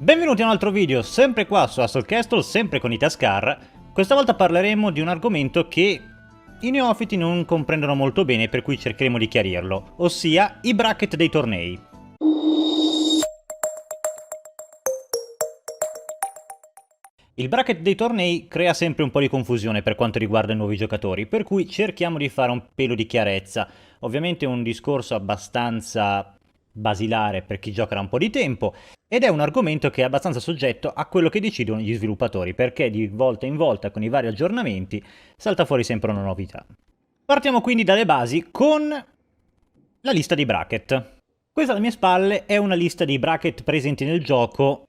Benvenuti a un altro video, sempre qua su Hustle Castle, sempre con Itascar. Questa volta parleremo di un argomento che i neofiti non comprendono molto bene, per cui cercheremo di chiarirlo, ossia i bracket dei tornei. Il bracket dei tornei crea sempre un po' di confusione per quanto riguarda i nuovi giocatori, per cui cerchiamo di fare un pelo di chiarezza. Ovviamente è un discorso abbastanza basilare per chi gioca da un po' di tempo, ed è un argomento che è abbastanza soggetto a quello che decidono gli sviluppatori, perché di volta in volta con i vari aggiornamenti salta fuori sempre una novità. Partiamo quindi dalle basi con la lista di bracket. Questa alle mie spalle è una lista di bracket presenti nel gioco.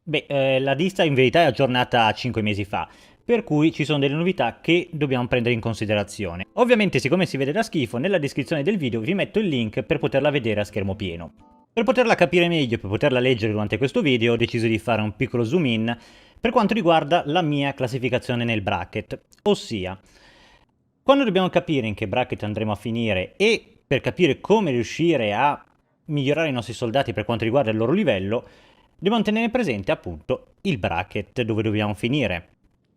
La lista in verità è aggiornata a 5 mesi fa, per cui ci sono delle novità che dobbiamo prendere in considerazione. Ovviamente, siccome si vede da schifo, nella descrizione del video vi metto il link per poterla vedere a schermo pieno. Per poterla capire meglio e per poterla leggere durante questo video ho deciso di fare un piccolo zoom in per quanto riguarda la mia classificazione nel bracket, ossia quando dobbiamo capire in che bracket andremo a finire e per capire come riuscire a migliorare i nostri soldati per quanto riguarda il loro livello, dobbiamo tenere presente appunto il bracket dove dobbiamo finire.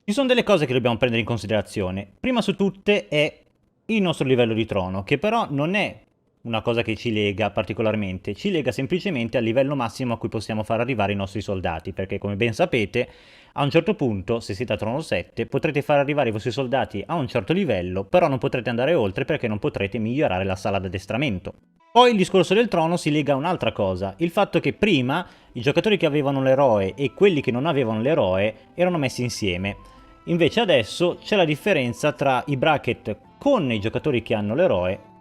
Ci sono delle cose che dobbiamo prendere in considerazione. Prima su tutte è il nostro livello di trono, che però non è una cosa che ci lega particolarmente, ci lega semplicemente al livello massimo a cui possiamo far arrivare i nostri soldati, perché come ben sapete, a un certo punto, se siete a trono 7, potrete far arrivare i vostri soldati a un certo livello, però non potrete andare oltre perché non potrete migliorare la sala d'addestramento. Poi il discorso del trono si lega a un'altra cosa, il fatto che prima i giocatori che avevano l'eroe e quelli che non avevano l'eroe erano messi insieme. Invece adesso c'è la differenza tra i bracket con i giocatori che hanno l'eroe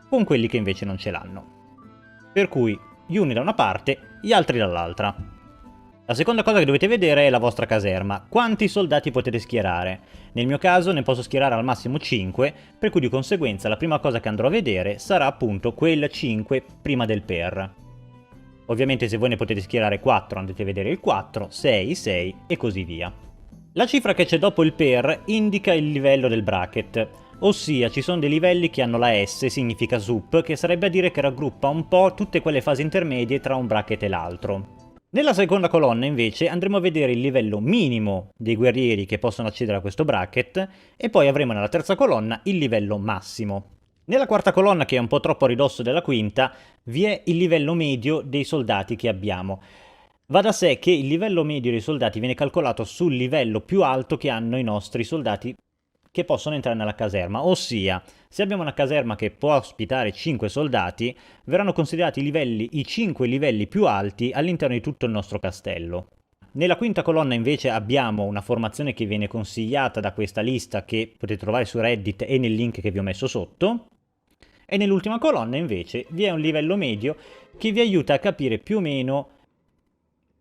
con quelli che invece non ce l'hanno. Per cui gli uni da una parte, gli altri dall'altra. La seconda cosa che dovete vedere è la vostra caserma. Quanti soldati potete schierare? Nel mio caso ne posso schierare al massimo 5, per cui di conseguenza la prima cosa che andrò a vedere sarà appunto quel 5 prima del per. Ovviamente se voi ne potete schierare 4 andrete a vedere il 4, 6, 6 e così via. La cifra che c'è dopo il per indica il livello del bracket, ossia ci sono dei livelli che hanno la S, significa SUP, che sarebbe a dire che raggruppa un po' tutte quelle fasi intermedie tra un bracket e l'altro. Nella seconda colonna invece andremo a vedere il livello minimo dei guerrieri che possono accedere a questo bracket e poi avremo nella terza colonna il livello massimo. Nella quarta colonna, che è un po' troppo a ridosso della quinta, vi è il livello medio dei soldati che abbiamo. Va da sé che il livello medio dei soldati viene calcolato sul livello più alto che hanno i nostri soldati che possono entrare nella caserma, ossia se abbiamo una caserma che può ospitare 5 soldati, verranno considerati i 5 livelli più alti all'interno di tutto il nostro castello. Nella quinta colonna invece abbiamo una formazione che viene consigliata da questa lista che potete trovare su Reddit e nel link che vi ho messo sotto. E nell'ultima colonna invece vi è un livello medio che vi aiuta a capire più o meno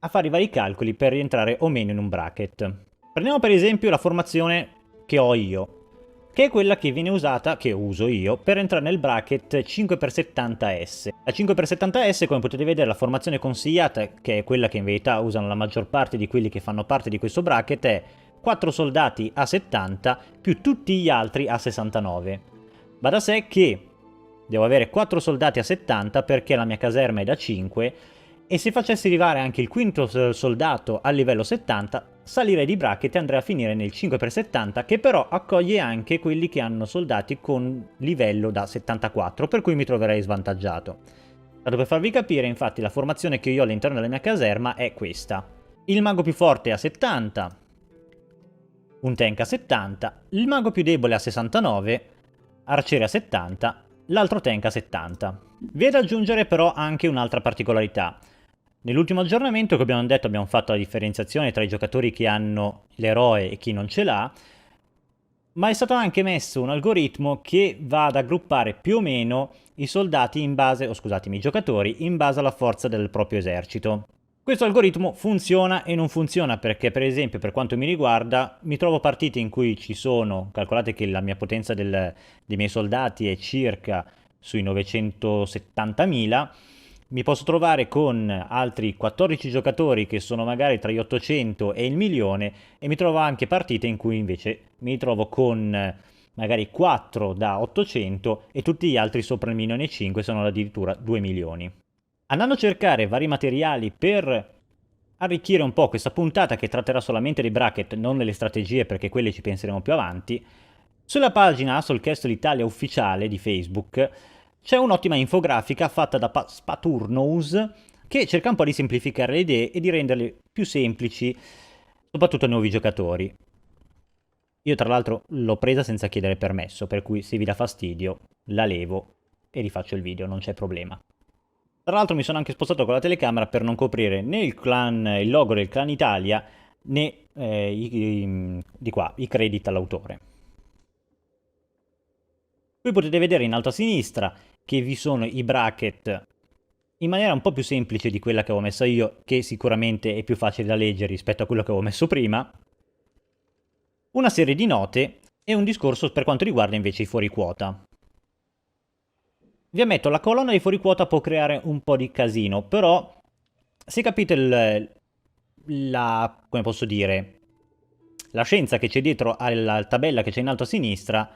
a fare i vari calcoli per rientrare o meno in un bracket. Prendiamo per esempio la formazione che ho io, che è quella che viene usata, che uso io, per entrare nel bracket 5x70S. La 5x70S, come potete vedere, la formazione consigliata, che è quella che in verità usano la maggior parte di quelli che fanno parte di questo bracket, è 4 soldati a 70 più tutti gli altri a 69. Va da sé che devo avere 4 soldati a 70 perché la mia caserma è da 5, e se facessi arrivare anche il quinto soldato al livello 70, salirei di bracket e andrei a finire nel 5x70, che però accoglie anche quelli che hanno soldati con livello da 74, per cui mi troverei svantaggiato. Dato per farvi capire, infatti, la formazione che io ho all'interno della mia caserma è questa. Il mago più forte a 70, un tank a 70, il mago più debole a 69, arciere a 70, l'altro tank a 70. Vi è da aggiungere però anche un'altra particolarità. Nell'ultimo aggiornamento, come abbiamo detto, abbiamo fatto la differenziazione tra i giocatori che hanno l'eroe e chi non ce l'ha, ma è stato anche messo un algoritmo che va ad aggruppare più o meno i soldati in base, i giocatori in base alla forza del proprio esercito. Questo algoritmo funziona e non funziona perché, per esempio, per quanto mi riguarda, mi trovo partite in cui ci sono, calcolate che la mia potenza dei miei soldati è circa sui 970.000, mi posso trovare con altri 14 giocatori che sono magari tra gli 800 e il milione, e mi trovo anche partite in cui invece mi trovo con magari 4 da 800 e tutti gli altri sopra il 1.500.000 sono addirittura 2 milioni. Andando a cercare vari materiali per arricchire un po' questa puntata che tratterà solamente dei bracket, non delle strategie perché quelle ci penseremo più avanti, sulla pagina Hustlecast Italia ufficiale di Facebook c'è un'ottima infografica fatta da Spaturnos che cerca un po' di semplificare le idee e di renderle più semplici, soprattutto ai nuovi giocatori. Io tra l'altro l'ho presa senza chiedere permesso, per cui se vi dà fastidio la levo e rifaccio il video, non c'è problema. Tra l'altro mi sono anche spostato con la telecamera per non coprire né il logo del Clan Italia né i credit all'autore. Qui potete vedere in alto a sinistra che vi sono i bracket in maniera un po' più semplice di quella che avevo messo io, che sicuramente è più facile da leggere rispetto a quello che avevo messo prima, una serie di note e un discorso per quanto riguarda invece i fuori quota. Vi ammetto, la colonna dei fuori quota può creare un po' di casino, però se capite come posso dire, la scienza che c'è dietro alla tabella che c'è in alto a sinistra,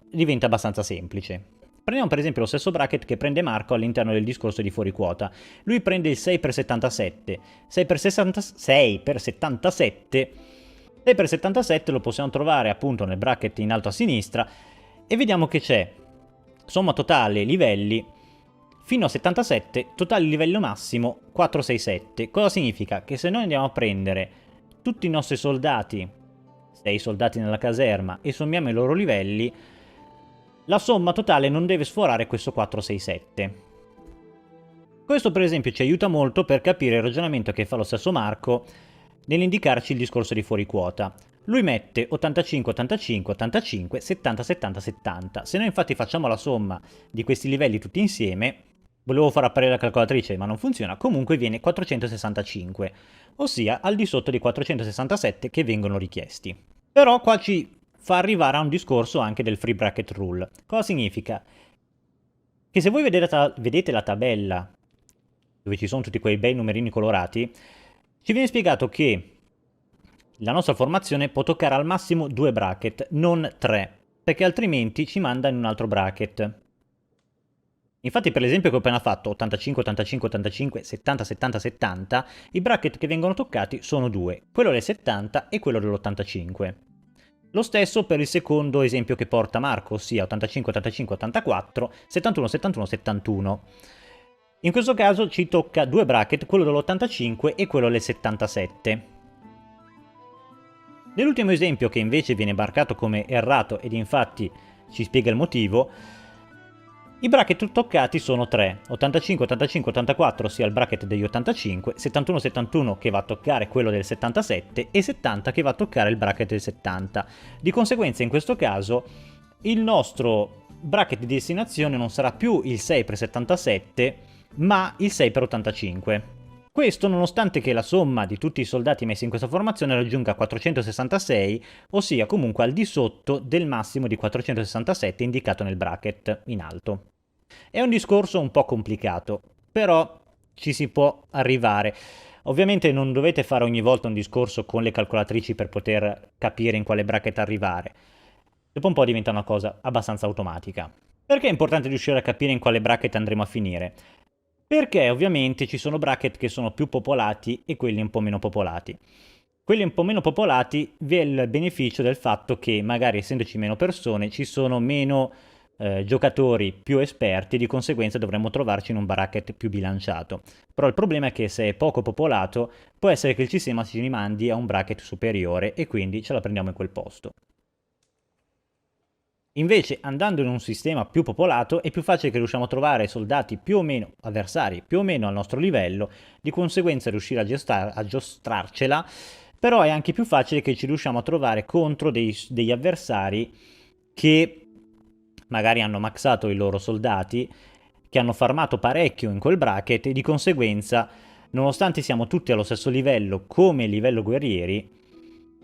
diventa abbastanza semplice. Prendiamo per esempio lo stesso bracket che prende Marco all'interno del discorso di fuori quota. Lui prende il 6x77. 6x77 lo possiamo trovare appunto nel bracket in alto a sinistra e vediamo che c'è somma totale livelli fino a 77, totale livello massimo 467. Cosa significa? Che se noi andiamo a prendere tutti i nostri soldati, 6 soldati nella caserma, e sommiamo i loro livelli, la somma totale non deve sforare questo 467. Questo per esempio ci aiuta molto per capire il ragionamento che fa lo stesso Marco nell'indicarci il discorso di fuori quota. Lui mette 85, 85, 85, 70, 70, 70. Se noi infatti facciamo la somma di questi livelli tutti insieme, volevo far apparire la calcolatrice ma non funziona, comunque viene 465, ossia al di sotto dei 467 che vengono richiesti. Però qua ci fa arrivare a un discorso anche del free bracket rule. Cosa significa? Che se voi vedete la tabella dove ci sono tutti quei bei numerini colorati, ci viene spiegato che la nostra formazione può toccare al massimo 2 bracket, non 3, perché altrimenti ci manda in un altro bracket. Infatti per l'esempio che ho appena fatto, 85, 85, 85, 70, 70, 70, i bracket che vengono toccati sono 2, quello del 70 e quello dell'85. Lo stesso per il secondo esempio che porta Marco, ossia 85, 85, 84, 71, 71, 71. In questo caso ci tocca 2 bracket, quello dell'85 e quello del 77. Nell'ultimo esempio, che invece viene marcato come errato ed infatti ci spiega il motivo, i bracket toccati sono 3, 85, 85, 84 sia il bracket degli 85, 71, 71 che va a toccare quello del 77 e 70 che va a toccare il bracket del 70. Di conseguenza in questo caso il nostro bracket di destinazione non sarà più il 6x77 ma il 6x85. Questo nonostante che la somma di tutti i soldati messi in questa formazione raggiunga 466, ossia comunque al di sotto del massimo di 467 indicato nel bracket in alto. È un discorso un po' complicato, però ci si può arrivare. Ovviamente non dovete fare ogni volta un discorso con le calcolatrici per poter capire in quale bracket arrivare. Dopo un po' diventa una cosa abbastanza automatica. Perché è importante riuscire a capire in quale bracket andremo a finire? Perché ovviamente ci sono bracket che sono più popolati e quelli un po' meno popolati. Quelli un po' meno popolati vi è il beneficio del fatto che magari essendoci meno persone ci sono meno giocatori più esperti, di conseguenza dovremmo trovarci in un bracket più bilanciato. Però il problema è che se è poco popolato può essere che il sistema ci rimandi a un bracket superiore e quindi ce la prendiamo in quel posto. Invece andando in un sistema più popolato è più facile che riusciamo a trovare soldati più o meno, avversari più o meno al nostro livello, di conseguenza riuscire a giostrarcela, però è anche più facile che ci riusciamo a trovare contro degli avversari che magari hanno maxato i loro soldati, che hanno farmato parecchio in quel bracket e di conseguenza, nonostante siamo tutti allo stesso livello come livello guerrieri,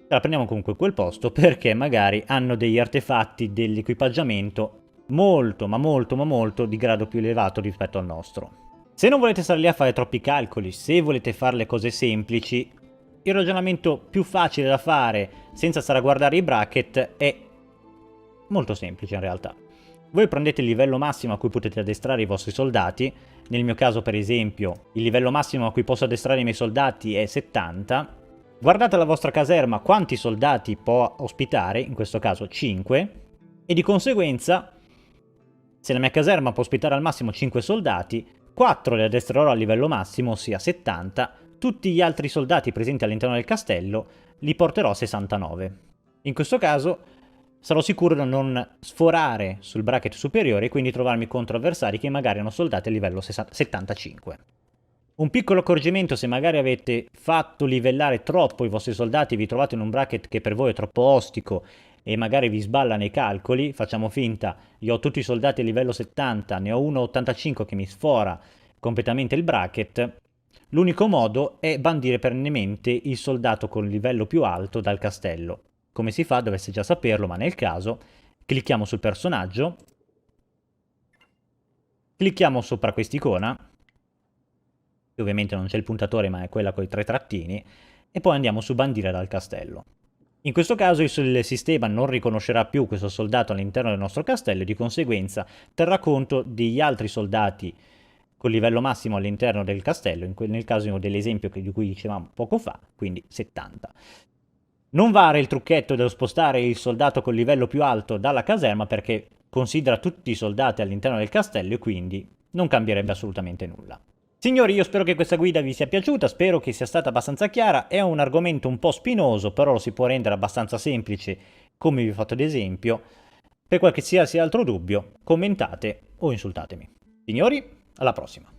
la prendiamo comunque quel posto perché magari hanno degli artefatti dell'equipaggiamento molto ma molto ma molto di grado più elevato rispetto al nostro. Se non volete stare lì a fare troppi calcoli, se volete fare le cose semplici, il ragionamento più facile da fare senza stare a guardare i bracket è molto semplice in realtà. Voi prendete il livello massimo a cui potete addestrare i vostri soldati. Nel mio caso, per esempio, il livello massimo a cui posso addestrare i miei soldati è 70. Guardate la vostra caserma quanti soldati può ospitare, in questo caso 5, e di conseguenza, se la mia caserma può ospitare al massimo 5 soldati, 4 li addestrerò al livello massimo, ossia 70, tutti gli altri soldati presenti all'interno del castello li porterò a 69. In questo caso sarò sicuro di non sforare sul bracket superiore e quindi trovarmi contro avversari che magari hanno soldati a livello 75. Un piccolo accorgimento: se magari avete fatto livellare troppo i vostri soldati, vi trovate in un bracket che per voi è troppo ostico e magari vi sballa nei calcoli, facciamo finta, io ho tutti i soldati a livello 70, ne ho uno 85 che mi sfora completamente il bracket, l'unico modo è bandire perennemente il soldato con il livello più alto dal castello. Come si fa? Dovreste già saperlo, ma nel caso clicchiamo sul personaggio, clicchiamo sopra quest'icona, che ovviamente non c'è il puntatore ma è quella con i 3 trattini, e poi andiamo su bandire dal castello. In questo caso il sistema non riconoscerà più questo soldato all'interno del nostro castello e di conseguenza terrà conto degli altri soldati con livello massimo all'interno del castello, nel caso dell'esempio di cui dicevamo poco fa, quindi 70. Non vale il trucchetto dello spostare il soldato col livello più alto dalla caserma perché considera tutti i soldati all'interno del castello e quindi non cambierebbe assolutamente nulla. Signori, io spero che questa guida vi sia piaciuta, spero che sia stata abbastanza chiara, è un argomento un po' spinoso, però lo si può rendere abbastanza semplice, come vi ho fatto ad esempio. Per qualsiasi altro dubbio, commentate o insultatemi. Signori, alla prossima!